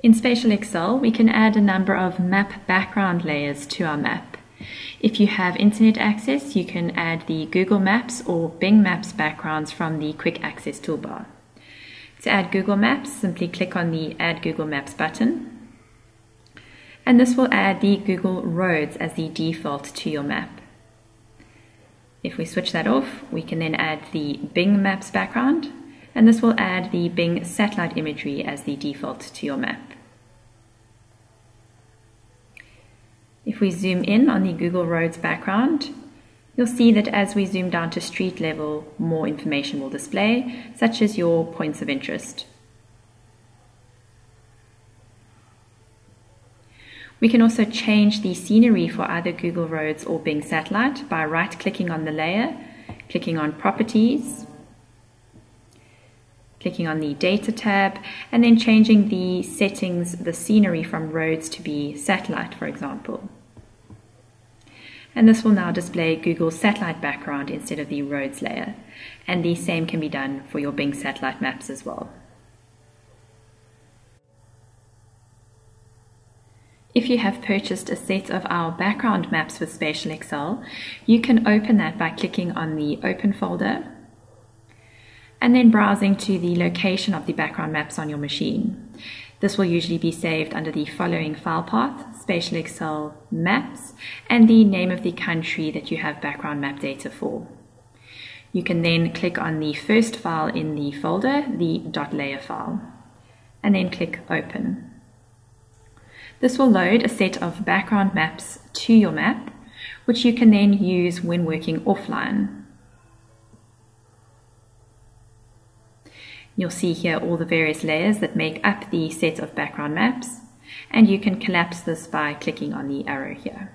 In SpatialXL, we can add a number of map background layers to our map. If you have internet access, you can add the Google Maps or Bing Maps backgrounds from the Quick Access toolbar. To add Google Maps, simply click on the Add Google Maps button, and this will add the Google roads as the default to your map. If we switch that off, we can then add the Bing Maps background, and this will add the Bing satellite imagery as the default to your map. If we zoom in on the Google Roads background, you'll see that as we zoom down to street level, more information will display, such as your points of interest. We can also change the scenery for either Google Roads or Bing Satellite by right-clicking on the layer, clicking on Properties, clicking on the Data tab, and then changing the settings, the scenery from roads to be satellite, for example. And this will now display Google's satellite background instead of the roads layer. And the same can be done for your Bing satellite maps as well. If you have purchased a set of our background maps with SpatialXL, you can open that by clicking on the Open folder and then browsing to the location of the background maps on your machine. This will usually be saved under the following file path: SpatialXL Maps, and the name of the country that you have background map data for. You can then click on the first file in the folder, the .layer file, and then click Open. This will load a set of background maps to your map, which you can then use when working offline. You'll see here all the various layers that make up the set of background maps, and you can collapse this by clicking on the arrow here.